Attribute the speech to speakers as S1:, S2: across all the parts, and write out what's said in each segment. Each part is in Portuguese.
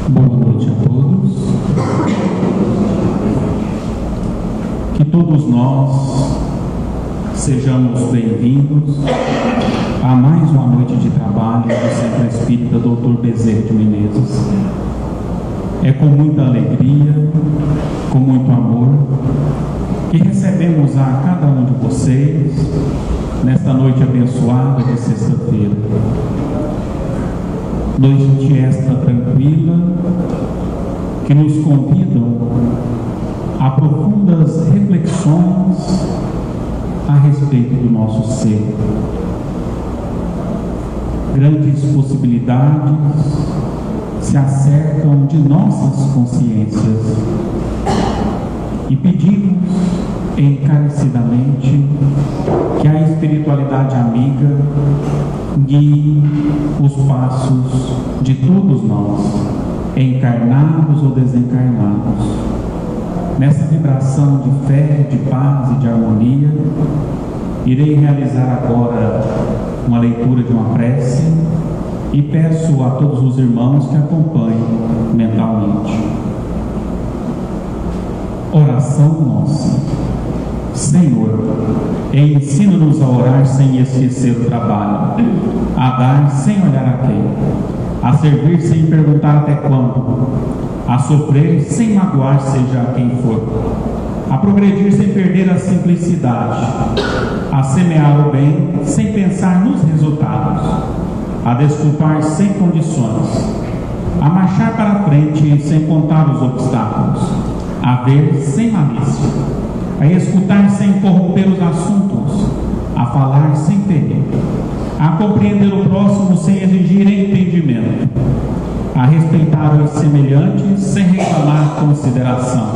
S1: Boa noite a todos. Que todos nós sejamos bem-vindos a mais uma noite de trabalho do Centro Espírita Dr. Bezerra de Menezes. É com muita alegria, com muito amor, que recebemos a cada um de vocês nesta noite abençoada de sexta-feira. Noite esta tranquila, que nos convidam a profundas reflexões a respeito do nosso ser. Grandes possibilidades se acercam de nossas consciências e pedimos encarecidamente que a espiritualidade amiga guie os passos de todos nós, encarnados ou desencarnados. Nessa vibração de fé, de paz e de harmonia, irei realizar agora uma leitura de uma prece e peço a todos os irmãos que acompanhem mentalmente. Oração nossa. Senhor, ensina-nos a orar sem esquecer o trabalho, a dar sem olhar a quem, a servir sem perguntar até quando, a sofrer sem magoar seja a quem for, a progredir sem perder a simplicidade, a semear o bem sem pensar nos resultados, a desculpar sem condições, a marchar para a frente sem contar os obstáculos, a ver sem malícia, a escutar sem corromper os assuntos, a falar sem temer, a compreender o próximo sem exigir entendimento, a respeitar os semelhantes sem reclamar consideração,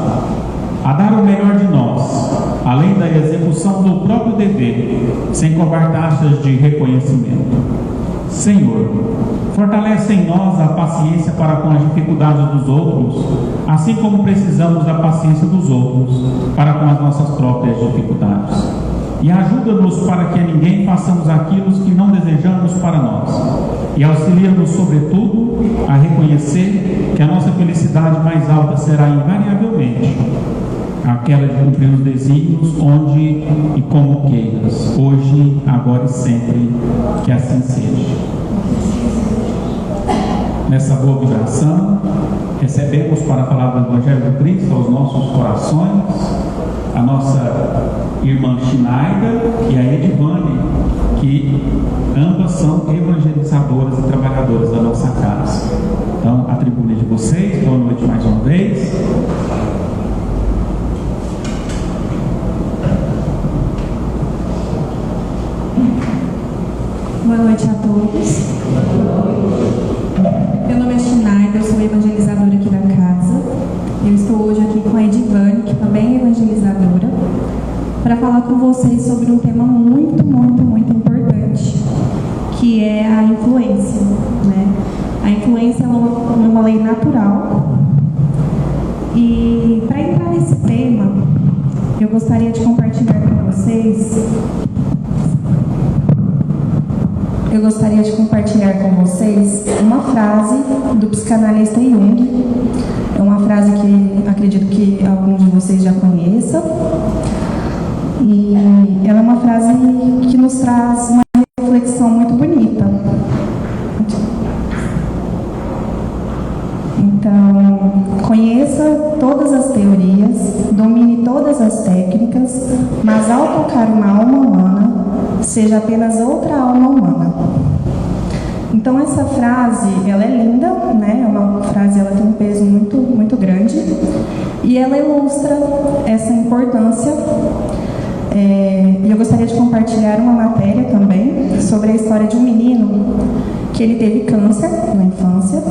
S1: a dar o melhor de nós, além da execução do próprio dever, sem cobrar taxas de reconhecimento. Senhor, fortalece em nós a paciência para com as dificuldades dos outros, assim como precisamos da paciência dos outros para com as nossas próprias dificuldades. E ajuda-nos para que a ninguém façamos aquilo que não desejamos para nós. E auxilia-nos, sobretudo, a reconhecer que a nossa felicidade mais alta será invariavelmente aquela de cumprir os desígnios onde e como queiras, hoje, agora e sempre, que assim seja. Nessa boa vibração, recebemos para a palavra do Evangelho do Cristo aos nossos corações a nossa irmã Shinaida e a Edivane, que ambas são evangelizadoras e trabalhadoras da nossa casa. Então, a tribuna é de vocês. Boa noite mais uma vez.
S2: Boa noite a todos. Meu nome é Shinaida, eu sou evangelizadora aqui da casa. Eu estou hoje aqui com a Edivane, que também é evangelizadora, para falar com vocês sobre um tema muito importante, que é a influência, né? A influência é uma lei natural. E para entrar nesse tema, eu gostaria de compartilhar com vocês uma frase do psicanalista Jung. É uma frase que acredito que alguns de vocês já conheçam. E ela é uma frase que nos traz uma reflexão muito bonita. Então, conheça todas as teorias, domine todas as técnicas, mas ao tocar uma alma humana, seja apenas outra alma humana. Então essa frase, ela é linda, né? É uma frase, ela tem um peso muito grande e ela ilustra essa importância. E eu gostaria de compartilhar uma matéria também sobre a história de um menino que ele teve câncer na infância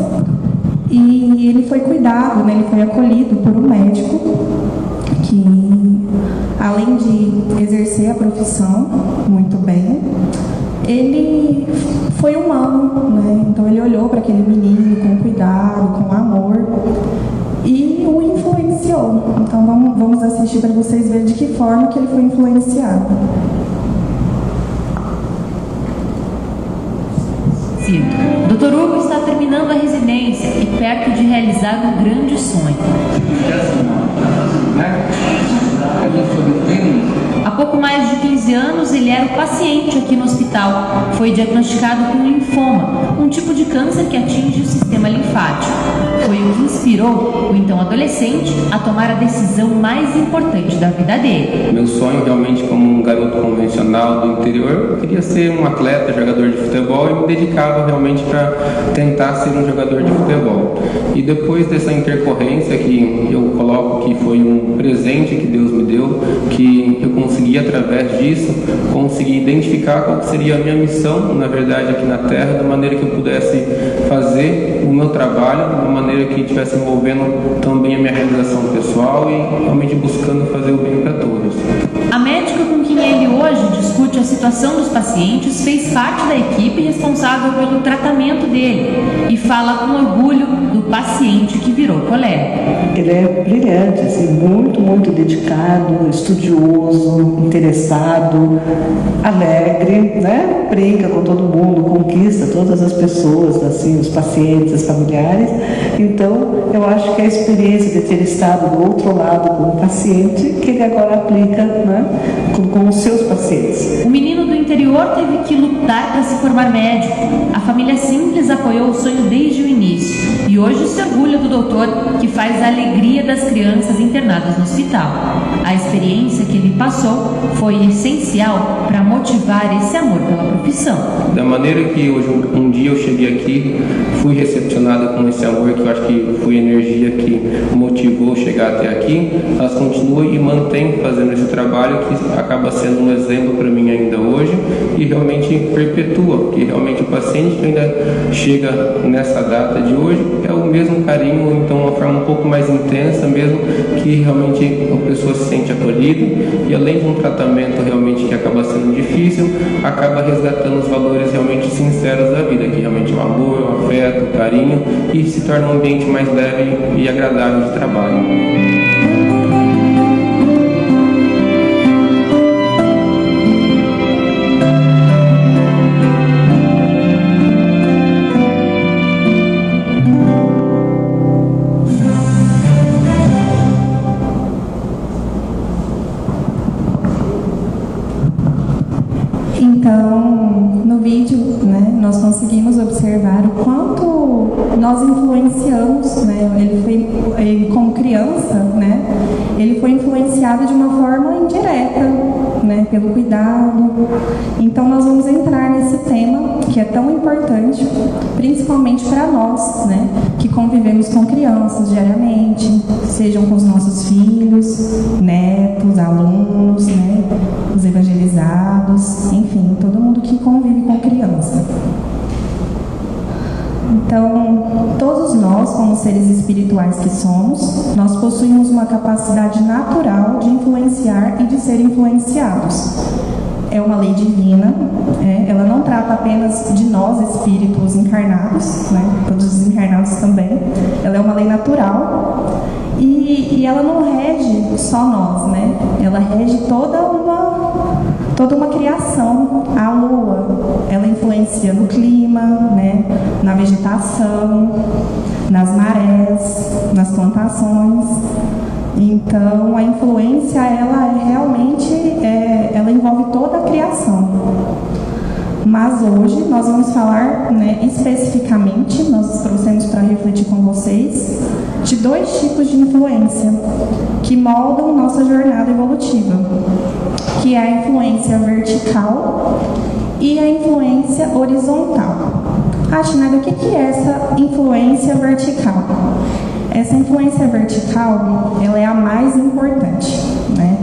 S2: e ele foi cuidado, né? Ele foi acolhido por um médico que, além de exercer a profissão muito bem, ele foi humano, né? Então ele olhou para aquele menino com cuidado, com amor e o influenciou. Então vamos assistir para vocês verem de que forma que ele foi influenciado.
S3: Dr. Hugo está terminando realizar um grande sonho. Há pouco mais de 15 anos, ele era o paciente aqui no hospital. Foi diagnosticado com linfoma, um tipo de câncer que atinge o sistema linfático. Foi o que inspirou o então adolescente a tomar a decisão mais importante da vida dele.
S4: Meu sonho, realmente, como um garoto convencional do interior, eu queria ser um atleta, jogador de futebol, e me dedicava realmente para tentar ser um jogador de futebol. E depois dessa intercorrência, que eu coloco que foi um presente que Deus me deu, que eu consegui, através disso, conseguir identificar qual seria a minha missão, na verdade, aqui na Terra, da maneira que eu pudesse fazer o meu trabalho, da maneira que estivesse envolvendo também a minha realização pessoal e realmente buscando fazer o bem para todos.
S3: A médica com quem ele hoje discute a situação dos pacientes fez parte da equipe responsável pelo tratamento dele e fala com orgulho do paciente que virou colega.
S5: Ele é brilhante, assim, muito dedicado, estudioso, interessado, alegre, né? Brinca com todo mundo, conquista todas as pessoas, assim, os pacientes, os familiares. Então, eu acho que a experiência de ter estado do outro lado com o paciente, que ele agora aplica, né, com os seus pacientes.
S3: O menino do interior teve que lutar para se formar médico. A família simples apoiou o sonho desde o início e hoje se orgulha do doutor que faz a alegria das crianças internadas no hospital. A experiência que ele passou foi essencial para motivar esse amor pela profissão.
S4: Da maneira que hoje, um dia eu cheguei aqui, fui recepcionada com esse amor, que eu acho que foi a energia que motivou chegar até aqui, elas continuam e mantêm fazendo esse trabalho que acaba sendo um exemplo para mim ainda hoje e realmente perpetua, porque realmente o paciente que ainda chega nessa data de hoje é o mesmo carinho, ou então uma forma um pouco mais intensa mesmo, que realmente a pessoa se sente acolhida e além de um tratamento realmente que acaba sendo difícil, acaba resgatando os valores realmente sinceros da vida, que realmente é o amor, o afeto, o carinho, e se torna um ambiente mais leve e agradável de trabalho.
S2: Então, no vídeo, né, nós conseguimos observar o quanto nós influenciamos, né, ele como criança, né, ele foi influenciado de uma forma indireta, né, pelo cuidado. Então, nós vamos entrar nesse tema que é tão importante, principalmente para nós, né, que convivemos com crianças diariamente, sejam com os nossos filhos, netos, alunos, né, os evangelizados, enfim, todo mundo que convive com criança. Então, todos nós, como seres espirituais que somos, nós possuímos uma capacidade natural de influenciar e de ser influenciados. É uma lei divina, ela não trata apenas de nós, espíritos encarnados, né, todos os encarnados também. Ela é uma lei natural e ela não rege só nós, né? Ela rege toda uma criação. A lua, ela influencia no clima, né, na vegetação, nas marés, nas plantações. Então, a influência, ela ela envolve toda a criação. Mas hoje nós vamos falar, né, especificamente, nós trouxemos para refletir com vocês, de 2 tipos de influência que moldam nossa jornada evolutiva, que é a influência vertical e a influência horizontal. Chineda, o que é essa influência vertical? Essa influência vertical, ela é a mais importante, né?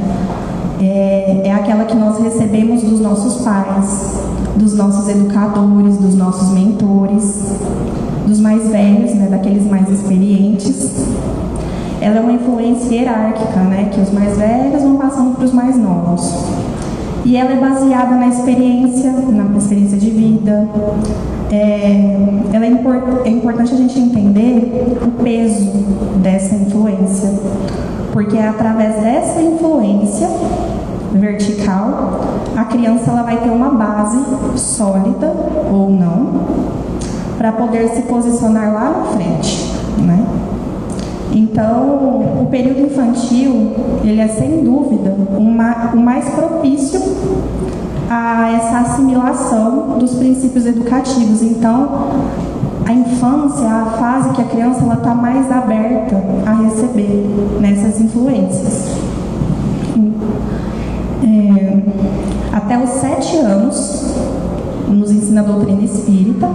S2: É aquela que nós recebemos dos nossos pais, dos nossos educadores, dos nossos mentores, dos mais velhos, né, daqueles mais experientes. Ela é uma influência hierárquica, né, que os mais velhos vão passando para os mais novos. E ela é baseada na experiência de vida. É importante a gente entender o peso dessa influência, porque é através dessa influência vertical, a criança ela vai ter uma base sólida ou não, para poder se posicionar lá na frente, né? Então, o período infantil, ele é sem dúvida o mais propício a essa assimilação dos princípios educativos. Então, a infância é a fase que a criança está mais aberta a receber nessas influências. Até os 7 anos, nos ensina a doutrina espírita,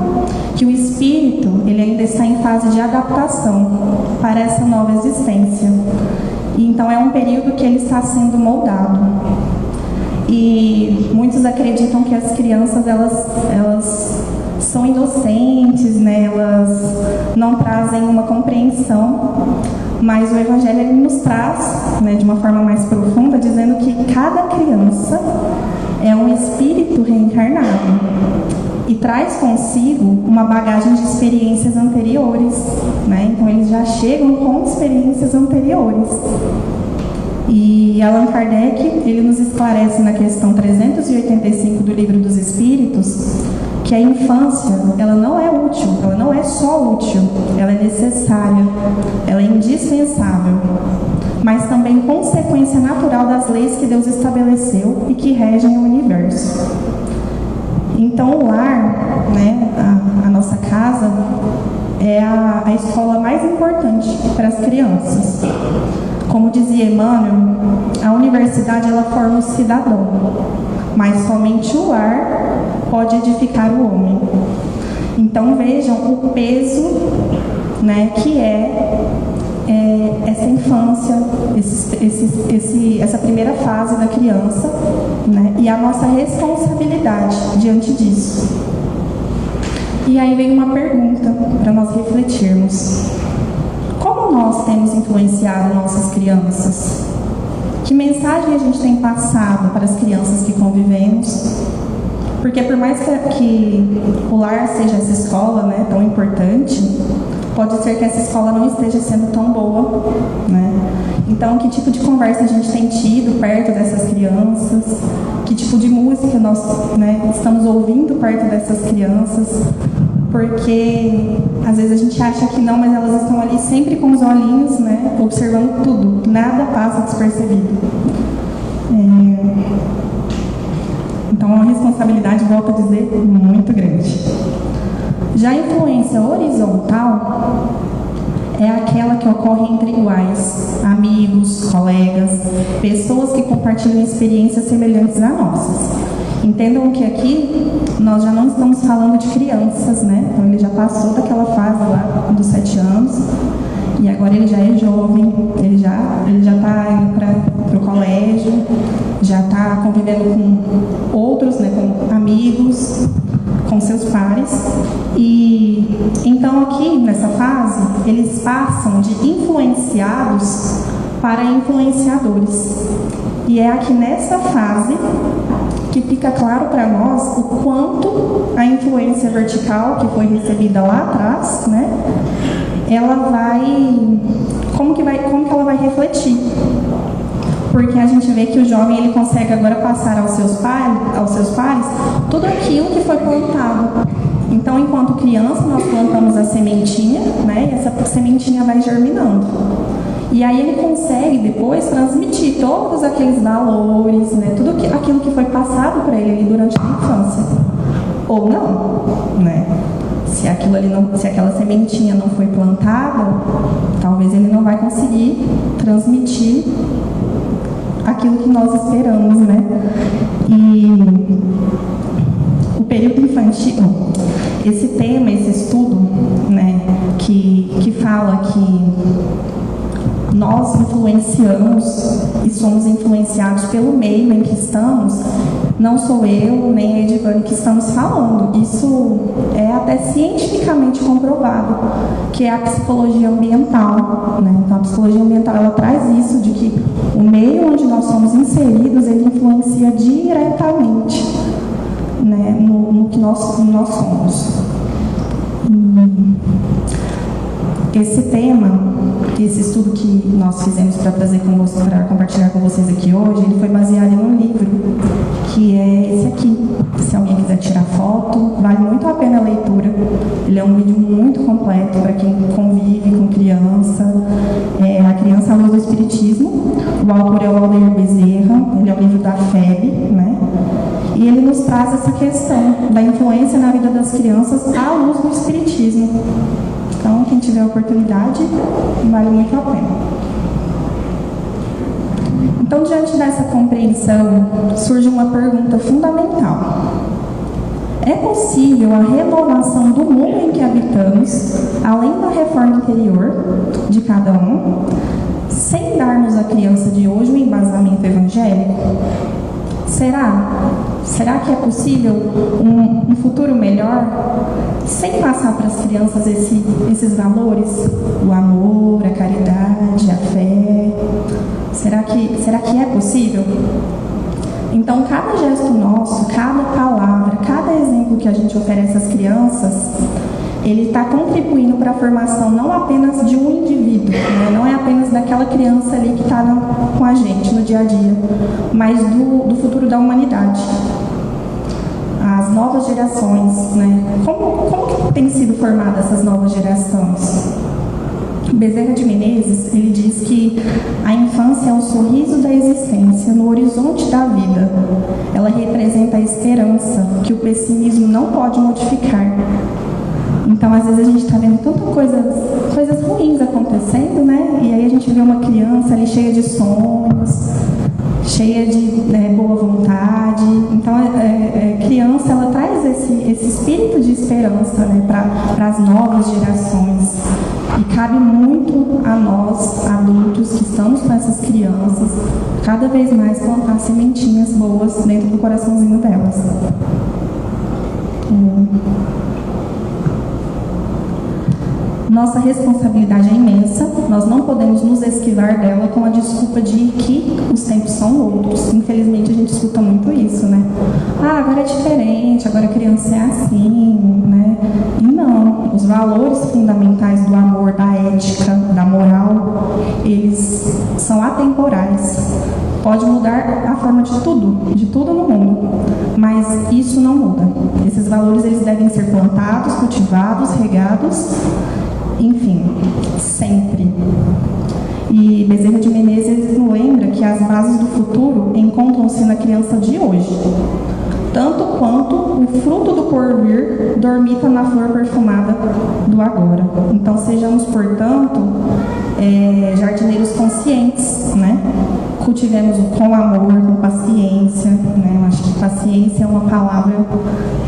S2: que o espírito ele ainda está em fase de adaptação para essa nova existência. E, então, é um período que ele está sendo moldado. E muitos acreditam que as crianças elas são inocentes, né? Elas não trazem uma compreensão, mas o Evangelho ele nos traz, né, de uma forma mais profunda, dizendo que cada criança é um espírito reencarnado e traz consigo uma bagagem de experiências anteriores, né? Então eles já chegam com experiências anteriores. E Allan Kardec, ele nos esclarece na questão 385 do Livro dos Espíritos que a infância, ela não é útil, ela não é só útil, ela é necessária, ela é indispensável, mas também consequência natural das leis que Deus estabeleceu e que regem o universo. Então o lar, né, a nossa casa, é a escola mais importante para as crianças. Como dizia Emmanuel, a universidade ela forma o cidadão, mas somente o lar pode edificar o homem. Então vejam o peso, né, que essa infância, essa primeira fase da criança, né, e a nossa responsabilidade diante disso. E aí vem uma pergunta para nós refletirmos. Como nós temos influenciado nossas crianças? Que mensagem a gente tem passado para as crianças que convivemos? Porque por mais que o lar seja essa escola, né, tão importante, pode ser que essa escola não esteja sendo tão boa, né? Então, que tipo de conversa a gente tem tido perto dessas crianças? Que tipo de música nós, né, estamos ouvindo perto dessas crianças? Porque às vezes a gente acha que não, mas elas estão ali sempre com os olhinhos, né, observando tudo, nada passa despercebido. Então, é uma responsabilidade, volto a dizer, muito grande. Já a influência horizontal é aquela que ocorre entre iguais, amigos, colegas, pessoas que compartilham experiências semelhantes a nossas. Entendam que aqui nós já não estamos falando de crianças, né? Então ele já passou daquela fase lá dos 7 anos e agora ele já é jovem, ele já está indo para o colégio, já está convivendo com outros, né? Com amigos, com seus pares. E então aqui nessa fase eles passam de influenciados para influenciadores. E é aqui nessa fase que fica claro para nós o quanto a influência vertical que foi recebida lá atrás, né, ela vai, como que ela vai refletir? Porque a gente vê que o jovem ele consegue agora passar aos seus pares tudo aquilo que foi plantado. Então, enquanto criança, nós plantamos a sementinha, né, e essa sementinha vai germinando. E aí ele consegue depois transmitir todos aqueles valores, né, tudo aquilo que foi passado para ele durante a infância. Ou não, né? Se aquela sementinha não foi plantada, talvez ele não vai conseguir transmitir aquilo que nós esperamos, né? E o período infantil, esse tema, esse estudo, né, que fala que nós influenciamos e somos influenciados pelo meio em que estamos, não sou eu nem a Edivane que estamos falando. Isso é até cientificamente comprovado, que é a psicologia ambiental, né? Então, a psicologia ambiental ela traz isso de que o meio onde nós somos inseridos ele influencia diretamente, né, no que nós somos. Esse tema, esse estudo que nós fizemos para compartilhar com vocês aqui hoje, ele foi baseado em um livro, que é esse aqui. Se alguém quiser tirar foto, vale muito a pena a leitura. Ele é um vídeo muito completo para quem convive com criança. da FEB, né? E ele nos traz essa questão da influência na vida das crianças à luz do Espiritismo. Então, quem tiver a oportunidade, vale muito a pena. Então, diante dessa compreensão, surge uma pergunta fundamental. É possível a renovação do mundo em que habitamos, além da reforma interior de cada um, sem darmos à criança de hoje um embasamento evangélico? Será que é possível um futuro melhor sem passar para as crianças esses valores? O amor, a caridade, a fé? Será que é possível? Então, cada gesto nosso, cada palavra, cada exemplo que a gente oferece às crianças, ele está contribuindo para a formação não apenas de um indivíduo, né? Não é apenas daquela criança ali que está com a gente no dia a dia, mas do futuro da humanidade. As novas gerações, né? Como que tem sido formada essas novas gerações? Bezerra de Menezes, ele diz que a infância é o sorriso da existência no horizonte da vida. Ela representa a esperança que o pessimismo não pode modificar. Então, às vezes a gente está vendo tanta coisas ruins acontecendo, né? E aí a gente vê uma criança ali cheia de sonhos, cheia de boa vontade. Então, criança, ela traz esse espírito de esperança, né, para as novas gerações. E cabe muito a nós, adultos, que estamos com essas crianças, cada vez mais plantar sementinhas boas dentro do coraçãozinho delas. Nossa responsabilidade é imensa, nós não podemos nos esquivar dela com a desculpa de que os tempos são outros. Infelizmente a gente escuta muito isso, né? Agora é diferente, agora a criança é assim, né? E não, os valores fundamentais do amor, da ética, da moral, eles são atemporais. Pode mudar a forma de tudo no mundo, mas isso não muda. Esses valores, eles devem ser plantados, cultivados, regados, enfim, sempre. E Bezerra de Menezes nos lembra que as bases do futuro encontram-se na criança de hoje, tanto quanto o fruto do porvir dormita na flor perfumada do agora. Então, sejamos, portanto, jardineiros conscientes, né? Cultivemos com amor, com paciência, né? Eu acho que paciência é uma palavra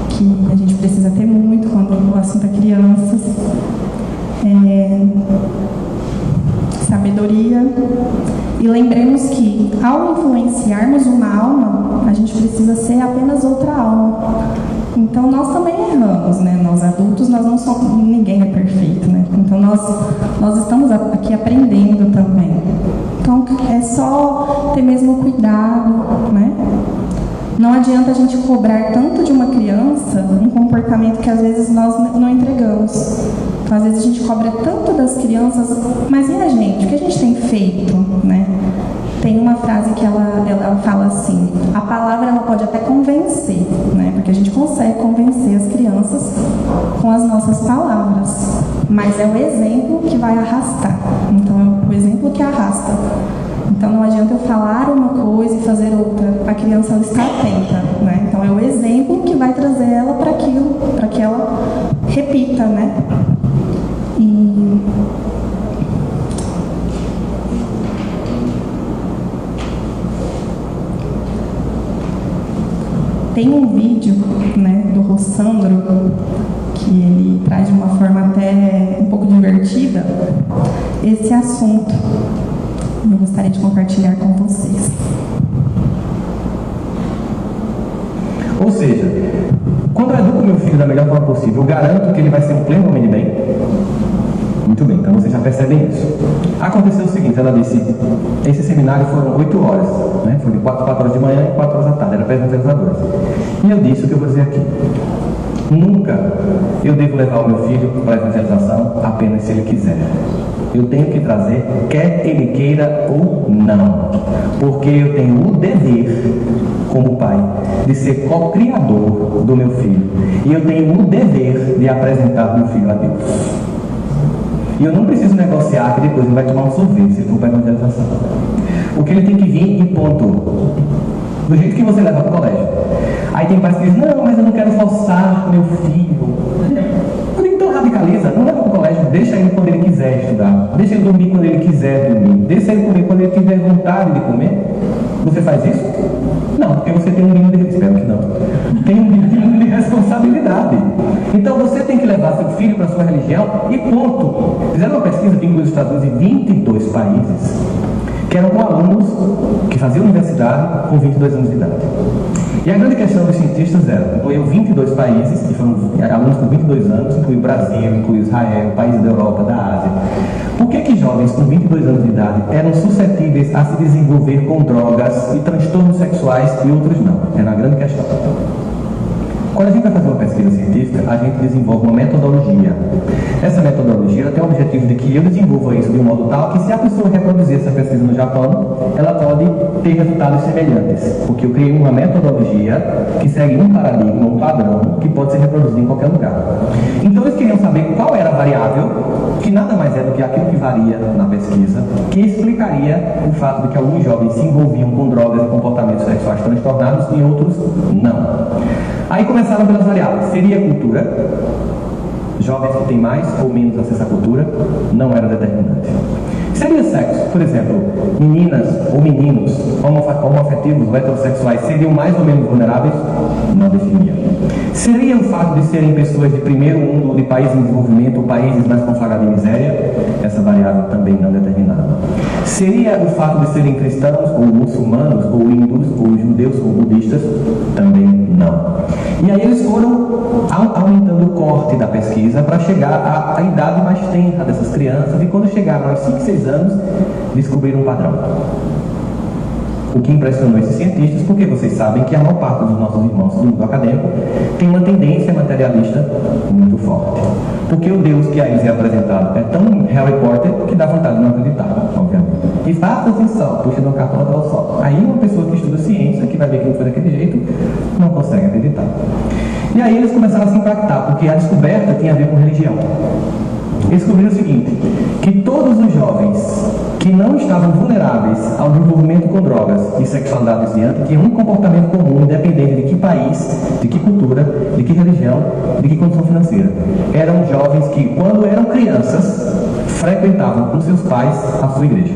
S2: que a gente precisa ter muito quando o assunto é crianças. Sabedoria. E lembremos que, ao influenciarmos uma alma, a gente precisa ser apenas outra alma. Então, nós também erramos, né? Nós adultos, nós não somos... Ninguém é perfeito, né? Então, nós estamos aqui aprendendo também. Então, é só ter mesmo cuidado, né? Não adianta a gente cobrar tanto de uma criança um comportamento que, às vezes, nós não entregamos. Então, às vezes, a gente cobra tanto das crianças, mas e a gente? O que a gente tem feito, né? Tem uma frase que ela fala assim: a palavra ela pode até convencer, né? Porque a gente consegue convencer as crianças com as nossas palavras, mas é o exemplo que vai arrastar. Então é o exemplo que arrasta. Então não adianta eu falar uma coisa e fazer outra. A criança ela está atenta, né? Então é o exemplo que vai trazer ela para aquilo, para que ela repita, né? Tem um vídeo, né, do Rossandro, que ele traz de uma forma até um pouco divertida esse assunto. Eu gostaria de compartilhar com vocês.
S6: Ou seja, quando eu educo meu filho da melhor forma possível, eu garanto que ele vai ser um pleno homem de bem? Muito bem, então vocês já percebem isso. Aconteceu o seguinte, ela disse, esse seminário foram 8 horas, né? Foi de 4 horas de manhã e 4 horas da tarde, era para os educadores. E eu disse o que eu vou dizer aqui. Nunca eu devo levar o meu filho para a evangelização apenas se ele quiser. Eu tenho que trazer, quer ele queira ou não. Porque eu tenho o dever, como pai, de ser co-criador do meu filho. E eu tenho o dever de apresentar meu filho a Deus. E eu não preciso negociar que depois ele vai tomar um sorvete se for para a evangelização. O que ele tem que vir em ponto do jeito que você leva para o colégio. Aí tem pais que dizem, não, mas eu não quero forçar meu filho. Então radicaliza, não leva para o colégio, deixa ele quando ele quiser estudar, deixa ele dormir quando ele quiser dormir, deixa ele comer quando ele tiver vontade de comer. Você faz isso? Não, porque você tem um mínimo de, espero que não, tem um mínimo de responsabilidade. Então você tem que levar seu filho para a sua religião e ponto. Fizeram uma pesquisa aqui nos Estados Unidos em 22 países, que eram com alunos que faziam universidade com 22 anos de idade. E a grande questão dos cientistas era, incluiu 22 países, que foram alunos com 22 anos, incluiu o Brasil, incluiu Israel, países da Europa, da Ásia. Por que jovens com 22 anos de idade eram suscetíveis a se desenvolver com drogas e transtornos sexuais e outros não? Era uma grande questão. Quando a gente vai fazer uma pesquisa científica, a gente desenvolve uma metodologia. Essa metodologia ela tem o objetivo de que eu desenvolva isso de um modo tal que, se a pessoa reproduzir essa pesquisa no Japão, ela pode ter resultados semelhantes. Porque eu criei uma metodologia que segue um paradigma, um padrão, que pode ser reproduzido em qualquer lugar. Então eles queriam saber qual era a variável, que nada mais é do que aquilo que varia na pesquisa, que explicaria o fato de que alguns jovens se envolviam com drogas e comportamentos sexuais transtornados e outros não. Aí começaram pelas variáveis. Seria a cultura? Jovens que têm mais ou menos acesso à cultura? Não era determinante. Seria sexo? Por exemplo, meninas ou meninos homoafetivos ou heterossexuais seriam mais ou menos vulneráveis? Não definia. Seria o fato de serem pessoas de primeiro mundo ou de países em desenvolvimento ou países mais conflagrados em miséria? Essa variável também não determinada. Seria o fato de serem cristãos ou muçulmanos ou hindus ou judeus ou budistas? Também não. E aí eles foram aumentando o corte da pesquisa para chegar à idade mais tenra dessas crianças, e quando chegaram aos 5, 6 anos, descobriram um padrão. O que impressionou esses cientistas, porque vocês sabem que a maior parte dos nossos irmãos do mundo acadêmico tem uma tendência materialista muito forte. Porque o Deus que a eles é apresentado é tão Harry Potter que dá vontade de não acreditar, obviamente. E faça-se sol, puxa no cartão até o sol. Aí uma pessoa que estuda ciência, que vai ver que não foi daquele jeito, não consegue acreditar. E aí eles começaram a se impactar, porque a descoberta tinha a ver com religião. Eles descobriram o seguinte, que todos os jovens que não estavam vulneráveis ao desenvolvimento com drogas e sexualidade desviante tinham um comportamento comum, independente de que país, de que cultura, de que religião, de que condição financeira. Eram jovens que, quando eram crianças, frequentavam com seus pais a sua igreja.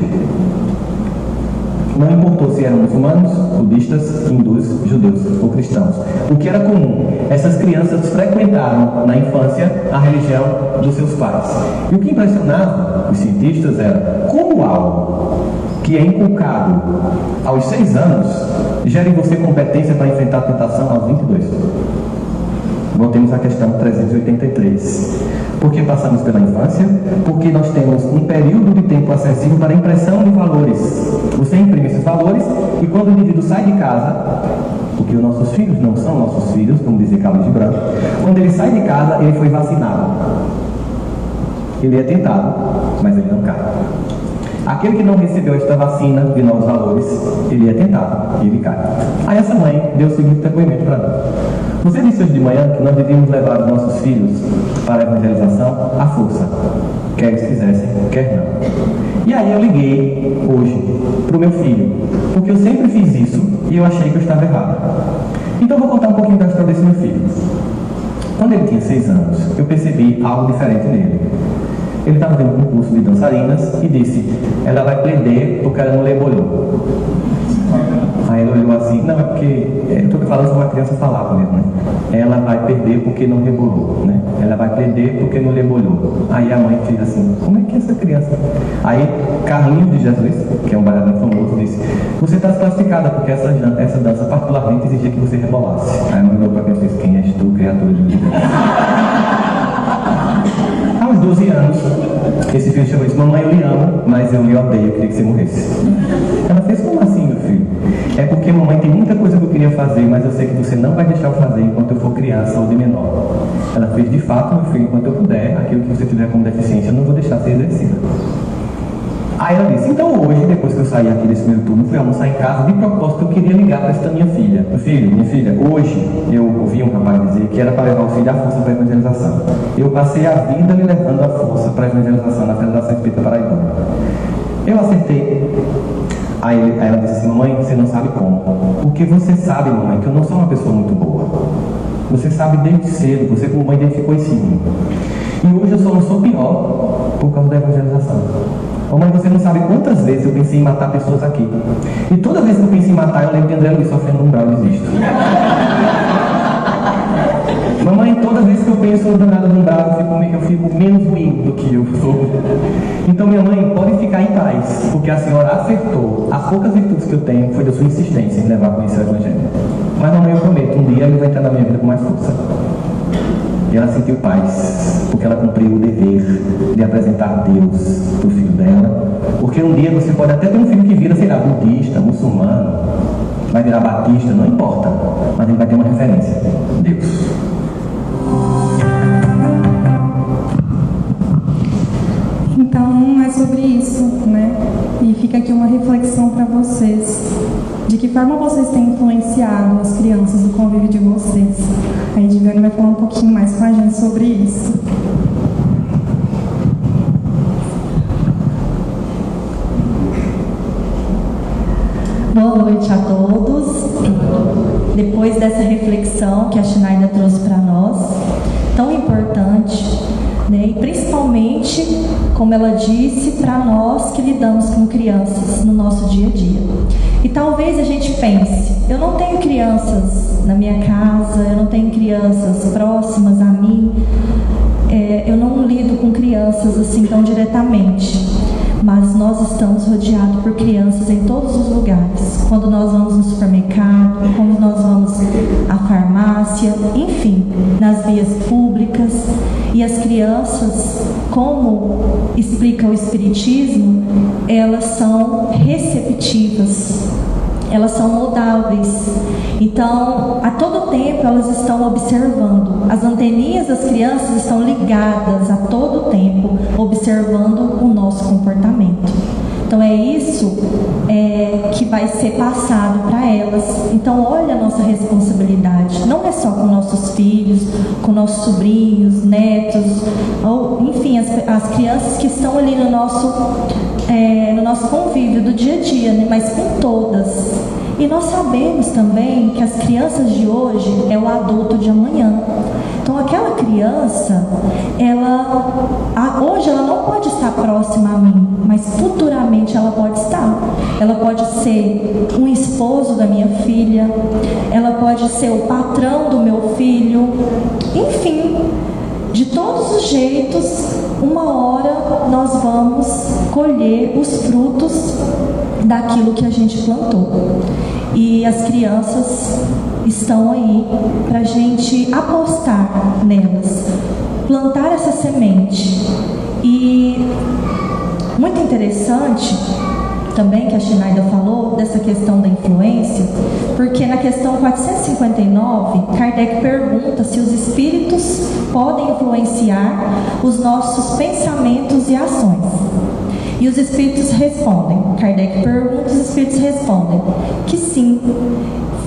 S6: Não importou se eram muçulmanos, budistas, hindus, judeus ou cristãos. O que era comum, essas crianças frequentaram na infância a religião dos seus pais. E o que impressionava os cientistas era como algo que é inculcado aos 6 anos gera em você competência para enfrentar a tentação aos 22. Voltemos à questão 383. Por que passamos pela infância? Porque nós temos um período de tempo acessível para a impressão de valores. Você imprime esses valores e quando o indivíduo sai de casa, porque os nossos filhos não são nossos filhos, como dizia Carlos de Branco, quando ele sai de casa, ele foi vacinado. Ele é tentado, mas ele não cai. Aquele que não recebeu esta vacina de novos valores, ele é tentado e ele cai. Aí essa mãe deu o seguinte depoimento para mim. Você disse hoje de manhã que nós devíamos levar os nossos filhos para a evangelização à força, quer eles quisessem, quer não. E aí eu liguei hoje para o meu filho, porque eu sempre fiz isso e eu achei que eu estava errado. Então eu vou contar um pouquinho da história desse meu filho. Quando ele tinha 6 anos, eu percebi algo diferente nele. Ele estava vendo um curso de dançarinas e disse, ela vai perder porque ela não lê bolhou. Aí ele olhou assim, não, é porque, eu estou falando sobre uma criança falar mesmo, né? Ela vai perder porque não rebolou, né? Ela vai perder porque não rebolou. Aí a mãe fez assim, como é que é essa criança? Aí Carlinhos de Jesus, que é um bailarino famoso, disse, você está desclassificada porque essa dança particularmente exigia que você rebolasse. Aí a mãe olhou para a criança e disse, quem és tu, criatura de Deus? Aos 12 anos, esse filho chegou e disse, mamãe, eu lhe amo, mas eu lhe odeio, eu queria que você morresse. Ela fez, como assim, meu filho? É porque mamãe tem muita coisa que eu queria fazer, mas eu sei que você não vai deixar eu fazer enquanto eu for criança ou de menor. Ela fez, de fato, meu filho, enquanto eu puder, aquilo que você tiver como deficiência, eu não vou deixar ser exercida. Aí ela disse, então hoje, depois que eu saí aqui desse meu turno, fui almoçar em casa, de propósito eu queria ligar para esta minha filha. Minha filha, hoje eu ouvi um rapaz dizer que era para levar o filho à força para a evangelização. Eu passei a vida me levando à força para a evangelização na Federação Espírita Paraibana. Eu acertei. Aí ela disse assim: mamãe, você não sabe como. Porque você sabe, mamãe, que eu não sou uma pessoa muito boa. Você sabe desde cedo, você como mãe identificou isso em mim. E hoje eu só não sou pior por causa da evangelização. Mamãe, você não sabe quantas vezes eu pensei em matar pessoas aqui. E toda vez que eu pensei em matar, eu lembro de André Luiz sofrendo no umbral e desisto. Mamãe, toda vez que eu penso no danado do umbral, eu fico menos ruim do que eu sou. Então, minha mãe, pode ficar em paz, porque a senhora acertou. As poucas virtudes que eu tenho foi da sua insistência em levar a conhecer o Evangelho. Mas, mamãe, eu prometo, um dia ele vai entrar na minha vida com mais força. E ela sentiu paz, porque ela cumpriu o dever de apresentar Deus para o filho dela. Porque um dia você pode até ter um filho que vira, sei lá, budista, muçulmano, vai virar batista, não importa, mas ele vai ter uma referência: Deus.
S2: Então é sobre isso, né? E fica aqui uma reflexão para vocês. De que forma vocês têm influenciado as crianças no convívio de vocês? A Edviane vai falar um pouquinho mais com a gente sobre isso.
S7: Boa noite a todos. Depois dessa reflexão que a Schneider trouxe para nós, tão importante, né? E principalmente, como ela disse, para nós que lidamos com crianças no nosso dia a dia. E talvez a gente pense: eu não tenho crianças na minha casa, eu não tenho crianças próximas a mim, eu não lido com crianças assim tão diretamente. Mas nós estamos rodeados por crianças em todos os lugares. Quando nós vamos no supermercado, quando nós vamos à farmácia, enfim, nas vias públicas. E as crianças, como explica o Espiritismo, elas são receptivas, elas são moldáveis. Então, a todo tempo elas estão observando. As anteninhas das crianças estão ligadas a todo tempo, observando o nosso comportamento. Então é isso que vai ser passado para elas. Então olha a nossa responsabilidade. Não é só com nossos filhos, com nossos sobrinhos, netos, ou enfim, as crianças que estão ali no nosso convívio do dia a dia, né? Mas com todas. E nós sabemos também que as crianças de hoje é o adulto de amanhã. Então aquela criança, hoje ela não pode estar próxima a mim, mas futuramente ela pode estar. Ela pode ser um esposo da minha filha, ela pode ser o patrão do meu filho, enfim, de todos os jeitos, uma hora nós vamos colher os frutos daquilo que a gente plantou. E as crianças estão aí para a gente apostar nelas, plantar essa semente. E muito interessante também que a Schneider falou dessa questão da influência, porque na questão 459, Kardec pergunta se os espíritos podem influenciar os nossos pensamentos e ações. E os espíritos respondem, Kardec pergunta, os espíritos respondem que sim,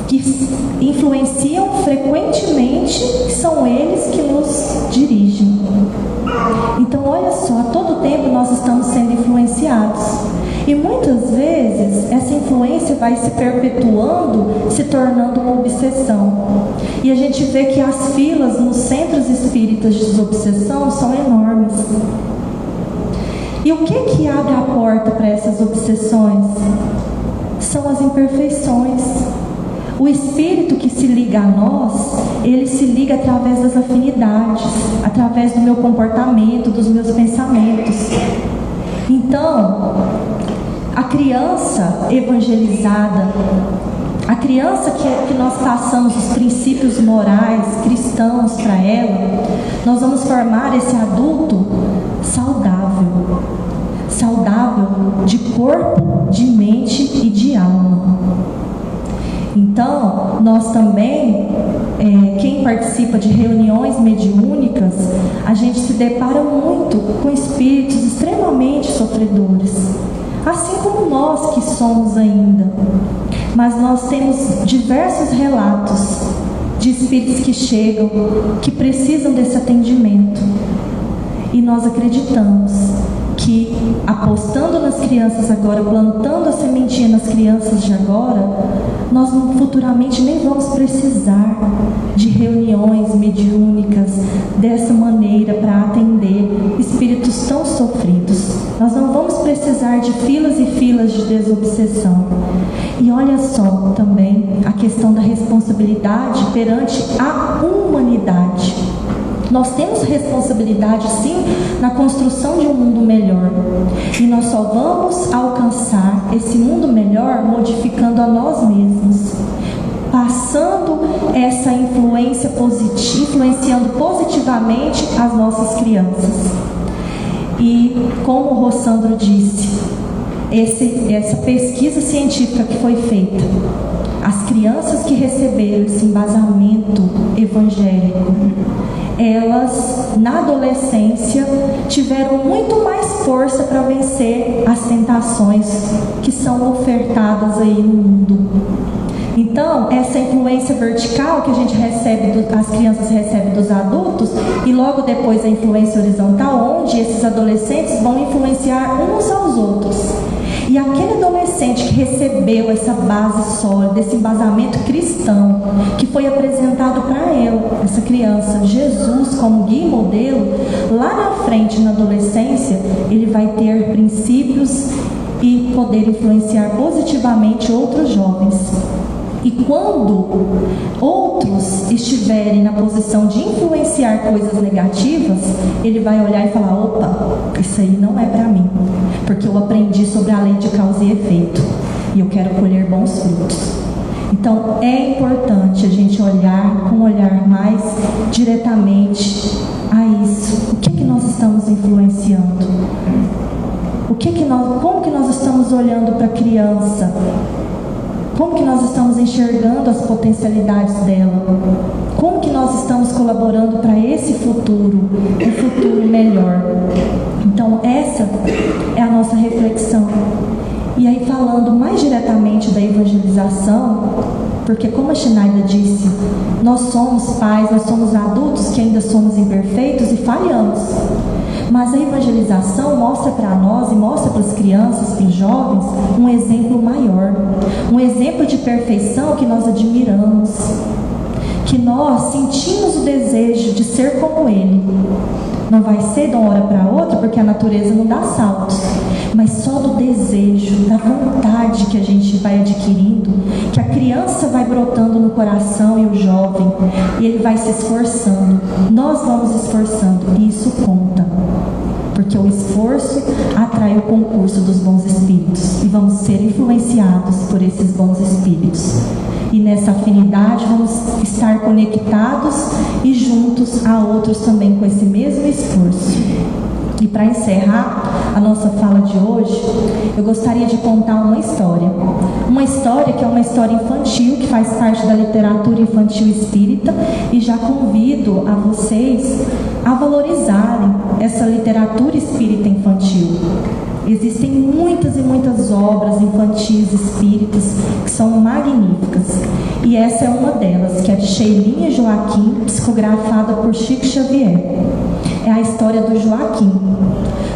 S7: que influenciam frequentemente, que são eles que nos dirigem. Então olha só, a todo tempo nós estamos sendo influenciados. E muitas vezes essa influência vai se perpetuando, se tornando uma obsessão. E a gente vê que as filas nos centros espíritas de desobsessão são enormes. E o que abre a porta para essas obsessões? São as imperfeições. O espírito que se liga a nós, ele se liga através das afinidades, através do meu comportamento, dos meus pensamentos. Então, a criança evangelizada, a criança que nós passamos os princípios morais, cristãos para ela, nós vamos formar esse adulto saudável de corpo, de mente e de alma. Então, nós também, quem participa de reuniões mediúnicas, a gente se depara muito com espíritos extremamente sofredores, assim como nós que somos ainda. Mas nós temos diversos relatos de espíritos que chegam, que precisam desse atendimento. E nós acreditamos que, apostando nas crianças agora, plantando a sementinha nas crianças de agora, nós futuramente nem vamos precisar de reuniões mediúnicas dessa maneira para atender espíritos tão sofridos. Nós não vamos precisar de filas e filas de desobsessão. E olha só também a questão da responsabilidade perante a humanidade. Nós temos responsabilidade, sim, na construção de um mundo melhor. E nós só vamos alcançar esse mundo melhor modificando a nós mesmos, passando essa influência positiva, influenciando positivamente as nossas crianças. E como o Rossandro disse, essa pesquisa científica que foi feita, as crianças que receberam esse embasamento evangélico, elas, na adolescência, tiveram muito mais força para vencer as tentações que são ofertadas aí no mundo. Então, essa influência vertical que a gente recebe, as crianças recebem dos adultos, e logo depois a influência horizontal, onde esses adolescentes vão influenciar uns aos outros. E aquele adolescente que recebeu essa base sólida, esse embasamento cristão, que foi apresentado para ela, essa criança, Jesus como guia e modelo, lá na frente, na adolescência, ele vai ter princípios e poder influenciar positivamente outros jovens. E quando outros estiverem na posição de influenciar coisas negativas, ele vai olhar e falar: opa, isso aí não é para mim, porque eu aprendi sobre a lei de causa e efeito e eu quero colher bons frutos. Então é importante a gente olhar com um olhar mais diretamente a isso. O que nós estamos influenciando? Como que nós estamos olhando para a criança? Como que nós estamos enxergando as potencialidades dela? Como que nós estamos colaborando para esse futuro, um futuro melhor? Então, essa é a nossa reflexão. E aí, falando mais diretamente da evangelização, porque como a Shinaida disse, nós somos pais, nós somos adultos que ainda somos imperfeitos e falhamos. Mas a evangelização mostra para nós e mostra para as crianças, para os jovens, um exemplo maior, um exemplo de perfeição que nós admiramos, que nós sentimos o desejo de ser como ele. Não vai ser de uma hora para outra, porque a natureza não dá saltos, mas só do desejo, da vontade que a gente vai adquirindo, que a criança vai brotando no coração e o jovem, e ele vai se esforçando. Nós vamos esforçando, e isso conta, porque o esforço atrai o concurso dos bons espíritos, e vamos ser influenciados por esses bons espíritos. E nessa afinidade vamos estar conectados e juntos a outros também com esse mesmo esforço. E para encerrar a nossa fala de hoje, eu gostaria de contar uma história. Uma história que é uma história infantil, que faz parte da literatura infantil espírita, e já convido a vocês a valorizarem essa literatura espírita infantil. Existem muitas e muitas obras infantis espíritas que são magníficas. E essa é uma delas, que é de Sheilinha Joaquim, psicografada por Chico Xavier. É a história do Joaquim.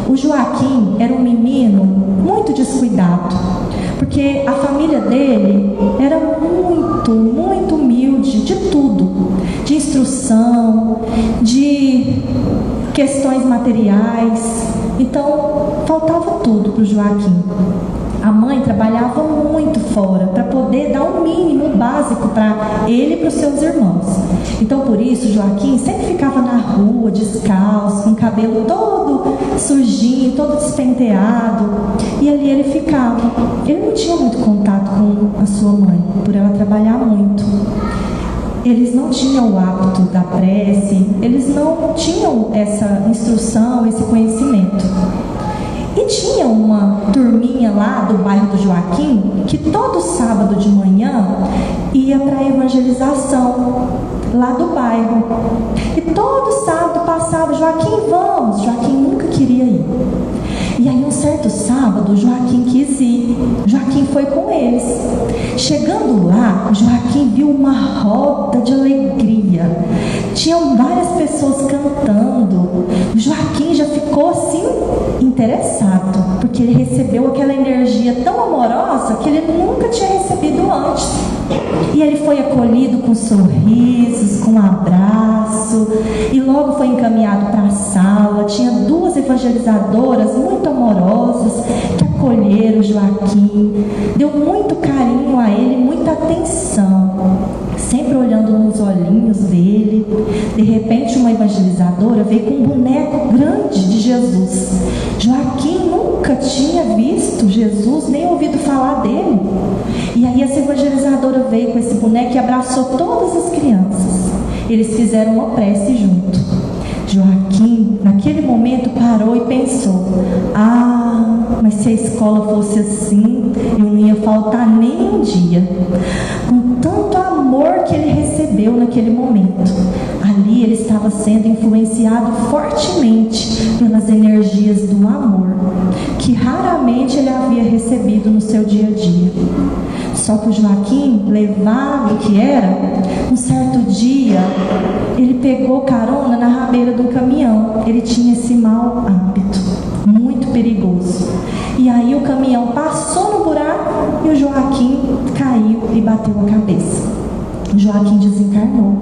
S7: O Joaquim era um menino muito descuidado, porque a família dele era muito, muito humilde de tudo, de instrução, de questões materiais. Então, faltava tudo para o Joaquim. A mãe trabalhava muito fora para poder dar o mínimo básico para ele e para os seus irmãos. Então, por isso, Joaquim sempre ficava na rua, descalço, com o cabelo todo sujinho, todo despenteado. E ali ele ficava. Ele não tinha muito contato com a sua mãe, por ela trabalhar muito. Eles não tinham o hábito da prece, eles não tinham essa instrução, esse conhecimento. E tinha uma turminha lá do bairro do Joaquim, que todo sábado de manhã ia para a evangelização lá do bairro. E todo sábado passava: Joaquim, vamos. Joaquim nunca queria ir. E aí um certo sábado, Joaquim quis ir. Joaquim foi com eles. Chegando lá, Joaquim viu uma roda de alegria. Tinham várias pessoas cantando. Joaquim já ficou assim interessado, porque ele recebeu aquela energia tão amorosa que ele nunca tinha recebido antes. E ele foi acolhido com sorrisos, com um abraço, e logo foi encaminhado para a sala. Tinha duas evangelizadoras muito amorosas que acolheram Joaquim, deu muito carinho a ele, muita atenção, sempre olhando nos olhinhos dele. De repente, uma evangelizadora veio com um boneco grande de Jesus. Joaquim nunca tinha visto Jesus, nem ouvido falar dele. E aí essa evangelizadora veio com esse boneco e abraçou todas as crianças. Eles fizeram uma prece junto. Joaquim, naquele momento, parou e pensou: mas se a escola fosse assim, eu não ia faltar nem um dia. Com tanto amor que ele recebeu naquele momento, ali ele estava sendo influenciado fortemente pelas energias do amor, que raramente ele havia recebido no seu dia a dia. Só que o Joaquim, levado que era, um certo dia, ele pegou carona na rabeira do caminhão. Ele tinha esse mau hábito, muito perigoso. E aí o caminhão passou no buraco e o Joaquim caiu e bateu a cabeça. O Joaquim desencarnou.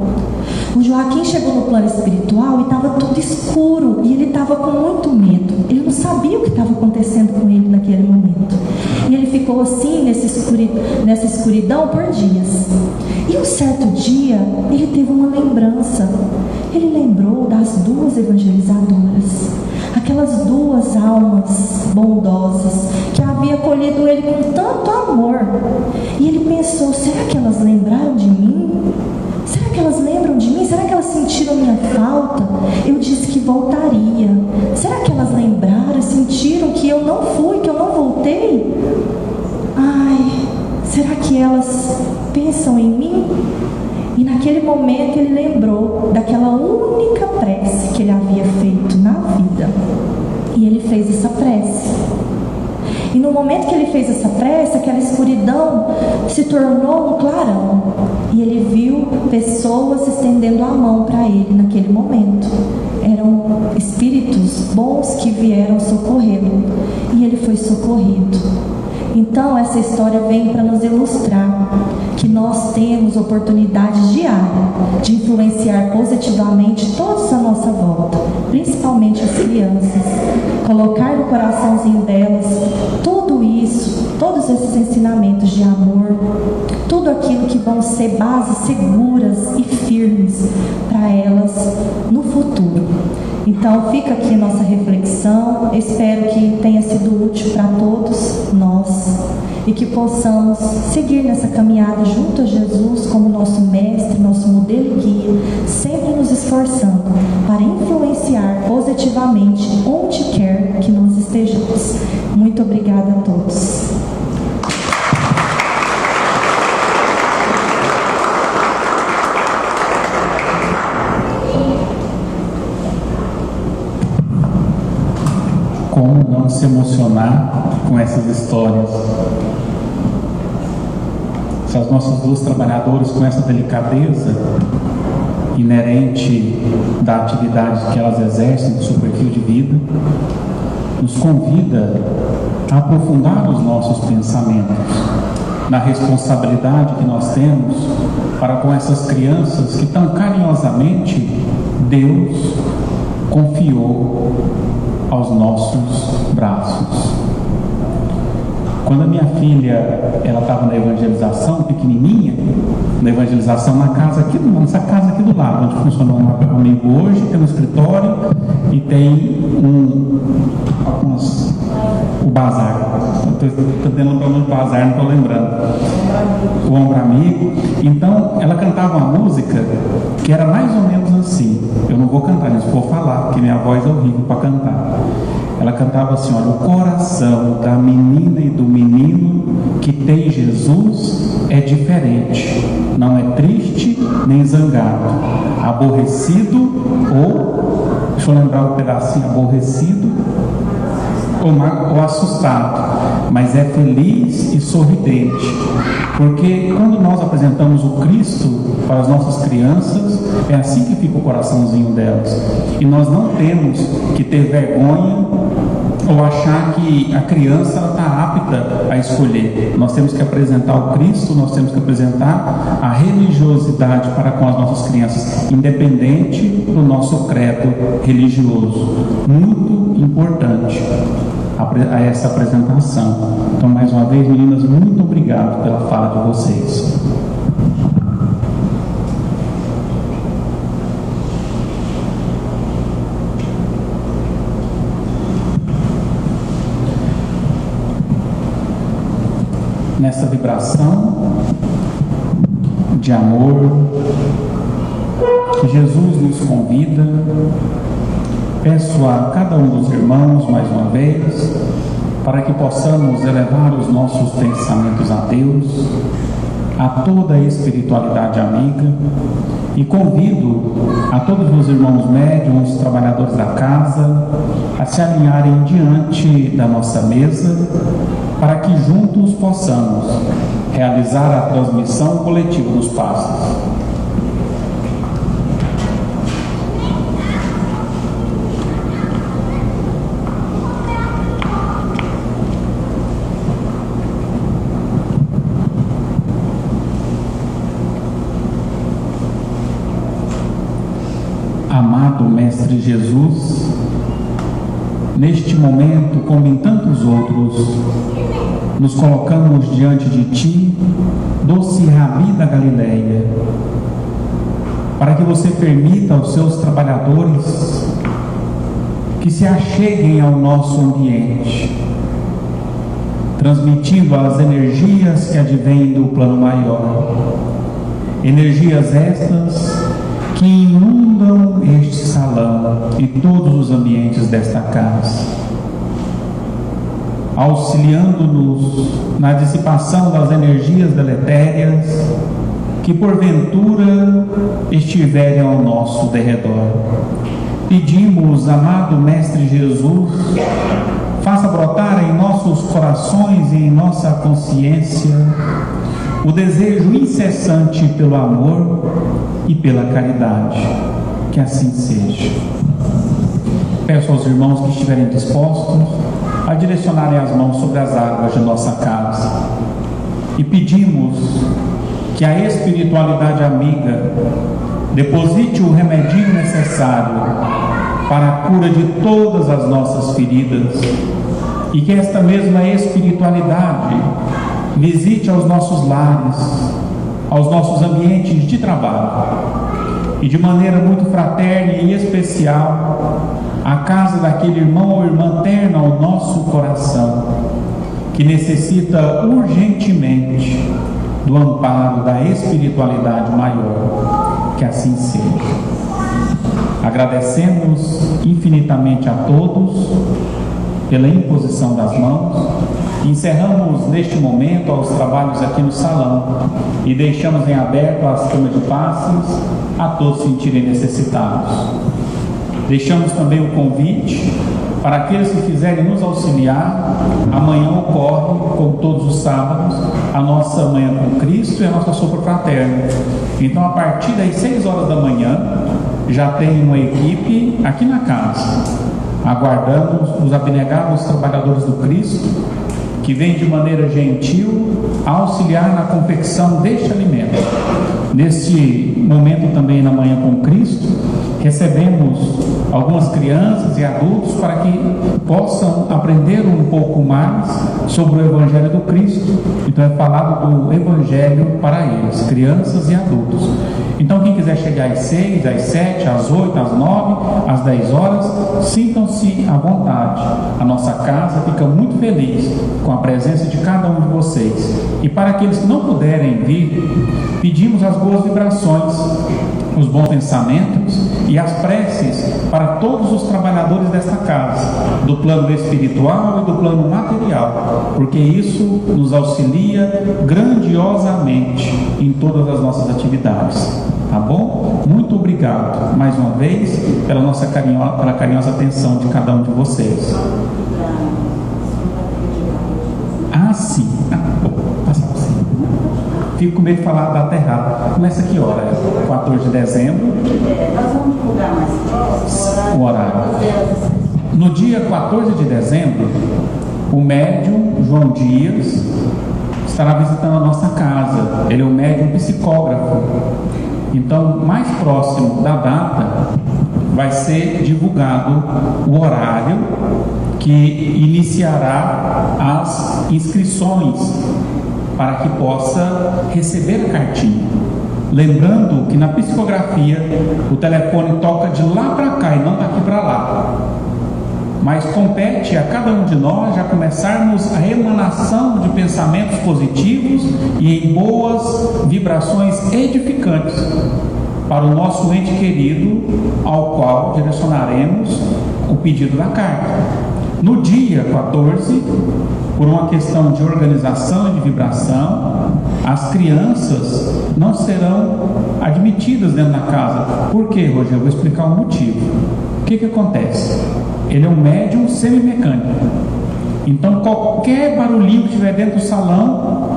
S7: O Joaquim chegou no plano espiritual e estava tudo escuro, e ele estava com muito medo. Ele não sabia o que estava acontecendo com ele naquele momento. E ele ficou assim nessa escuridão por dias. E um certo dia ele teve uma lembrança. Ele lembrou das duas evangelizadoras, aquelas duas almas bondosas que havia acolhido ele com tanto amor. E ele pensou: será que elas lembraram de mim? Será que elas lembram de mim? Será que elas sentiram minha falta? Eu disse que voltaria. Será que elas lembraram e sentiram que eu não fui, que eu não voltei? Será que elas pensam em mim? E naquele momento ele lembrou daquela única prece que ele havia feito na vida. E ele fez essa prece. E no momento que ele fez essa prece, aquela escuridão se tornou um clarão. E ele viu pessoas estendendo a mão para ele naquele momento. Eram espíritos bons que vieram socorrê-lo. E ele foi socorrido. Então essa história vem para nos ilustrar que nós temos oportunidade diária de influenciar positivamente todos à nossa volta, principalmente as crianças, colocar no coraçãozinho delas tudo isso, todos esses ensinamentos de amor, tudo aquilo que vão ser bases seguras e firmes para elas no futuro. Então fica aqui nossa reflexão. Eu espero que tenha sido útil para todos nós e que possamos seguir nessa caminhada junto a Jesus como nosso mestre, nosso modelo e guia, sempre nos esforçando para influenciar positivamente onde quer que nós estejamos. Muito obrigada a todos.
S1: Como não se emocionar com essas histórias? Se as nossas duas trabalhadoras, com essa delicadeza inerente da atividade que elas exercem, do seu perfil de vida, nos convida a aprofundar os nossos pensamentos na responsabilidade que nós temos para com essas crianças que tão carinhosamente Deus confiou aos nossos braços. Quando a minha filha estava na evangelização, pequenininha, na evangelização nessa casa aqui do lado, onde funciona um amigo hoje, tem um escritório e tem o bazar. Estou tendo um bazar, não estou lembrando. O ombro amigo. Então, ela cantava uma música que era mais ou menos assim. Eu não vou cantar, mas vou falar, porque minha voz é horrível para cantar. Ela cantava assim: olha, o coração da menina e do menino que tem Jesus é diferente. Não é triste nem zangado, aborrecido ou, deixa eu lembrar um pedacinho, aborrecido ou assustado, mas é feliz e sorridente, porque quando nós apresentamos o Cristo para as nossas crianças, é assim que fica o coraçãozinho delas. E nós não temos que ter vergonha ou achar que a criança está apta a escolher. Nós temos que apresentar o Cristo, nós temos que apresentar a religiosidade para com as nossas crianças, independente do nosso credo religioso. Muito importante a essa apresentação. Então, mais uma vez, meninas, muito obrigado pela fala de vocês. Nessa vibração de amor que Jesus nos convida, peço a cada um dos irmãos mais uma vez para que possamos elevar os nossos pensamentos a Deus, a toda a espiritualidade amiga, e convido a todos os irmãos médiuns, trabalhadores da casa, a se alinharem diante da nossa mesa, para que juntos possamos realizar a transmissão coletiva dos passos. Amado Mestre Jesus, neste momento, como em tantos outros, nos colocamos diante de Ti, doce Rabi da Galileia, para que você permita aos seus trabalhadores que se acheguem ao nosso ambiente, transmitindo as energias que advêm do plano maior, energias estas que inundam este salão e todos os ambientes desta casa, auxiliando-nos na dissipação das energias deletérias que porventura estiverem ao nosso derredor. Pedimos, amado Mestre Jesus, faça brotar em nossos corações e em nossa consciência o desejo incessante pelo amor e pela caridade. Que assim seja. Peço aos irmãos que estiverem dispostos a direcionarem as mãos sobre as águas de nossa casa e pedimos que a espiritualidade amiga deposite o remedinho necessário para a cura de todas as nossas feridas e que esta mesma espiritualidade visite aos nossos lares, aos nossos ambientes de trabalho e de maneira muito fraterna e especial a casa daquele irmão ou irmã terna ao nosso coração que necessita urgentemente do amparo da espiritualidade maior. Que assim seja. Agradecemos infinitamente a todos pela imposição das mãos. Encerramos neste momento os trabalhos aqui no salão e deixamos em aberto as camas de passes a todos sentirem necessitados. Deixamos também o convite para aqueles que quiserem nos auxiliar. Amanhã ocorre, como todos os sábados, a nossa Manhã com Cristo e a nossa sopa fraterna. Então, a partir das 6 horas da manhã, já tem uma equipe aqui na casa, aguardando os abnegados trabalhadores do Cristo, que vem de maneira gentil a auxiliar na confecção deste alimento. Neste momento também na Manhã com Cristo, recebemos algumas crianças e adultos para que possam aprender um pouco mais sobre o Evangelho do Cristo. Então é falado do Evangelho para eles, crianças e adultos. Então quem quiser chegar às 6, às 7, às 8, às 9, às 10 horas, sintam-se à vontade. A nossa casa fica muito feliz com a presença de cada um de vocês. E para aqueles que não puderem vir, pedimos as boas vibrações, os bons pensamentos e as preces para todos os trabalhadores desta casa, do plano espiritual e do plano material, porque isso nos auxilia grandiosamente em todas as nossas atividades. Tá bom? Muito obrigado mais uma vez pela carinhosa atenção de cada um de vocês. fico com medo de falar a data errada. Começa que hora? 14 de dezembro.
S8: Nós vamos divulgar mais
S1: O horário. No dia 14 de dezembro, o médium João Dias estará visitando a nossa casa. Ele é um médium psicógrafo. Então, mais próximo da data, vai ser divulgado o horário que iniciará as inscrições para que possa receber a cartinha. Lembrando que na psicografia o telefone toca de lá para cá e não daqui para lá. Mas compete a cada um de nós já começarmos a emanação de pensamentos positivos e em boas vibrações edificantes para o nosso ente querido, ao qual direcionaremos o pedido da carta. No dia 14, por uma questão de organização e de vibração, as crianças não serão admitidas dentro da casa. Por quê, Rogério? Eu vou explicar o motivo. O que acontece? Ele é um médium semimecânico. Então, qualquer barulhinho que estiver dentro do salão,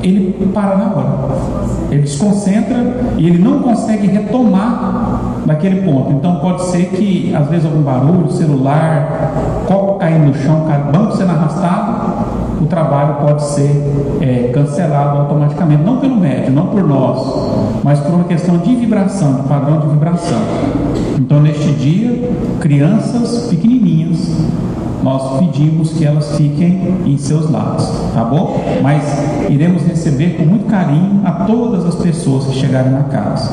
S1: ele para na hora. Ele desconcentra e ele não consegue retomar daquele ponto. Então, pode ser que, às vezes, algum barulho, celular, copo caindo no chão, banco sendo arrastado, o trabalho pode ser cancelado automaticamente. Não pelo médium, não por nós, mas por uma questão de vibração, de padrão de vibração. Então, neste dia, crianças pequenininhas, nós pedimos que elas fiquem em seus lares, tá bom? Mas iremos receber com muito carinho a todas as pessoas que chegarem na casa.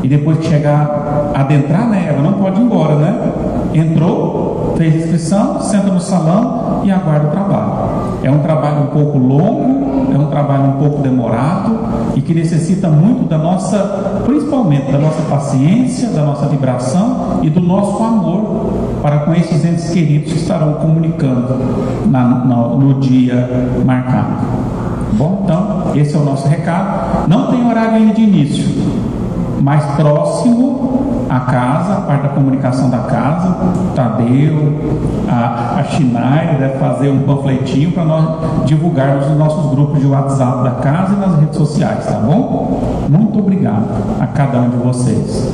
S1: E depois que chegar, adentrar, né? Ela não pode ir embora, né? Entrou, fez inscrição, senta no salão e aguarda o trabalho. É um trabalho um pouco longo, é um trabalho um pouco demorado e que necessita muito da nossa, principalmente da nossa paciência, da nossa vibração e do nosso amor para com esses entes queridos que estarão comunicando no dia marcado. Bom, então, esse é o nosso recado. Não tem horário ainda de início, mais próximo à casa, a parte da comunicação da casa, o Tadeu, a Chinai deve fazer um panfletinho para nós divulgarmos nos nossos grupos de WhatsApp da casa e nas redes sociais, tá bom? Muito obrigado a cada um de vocês.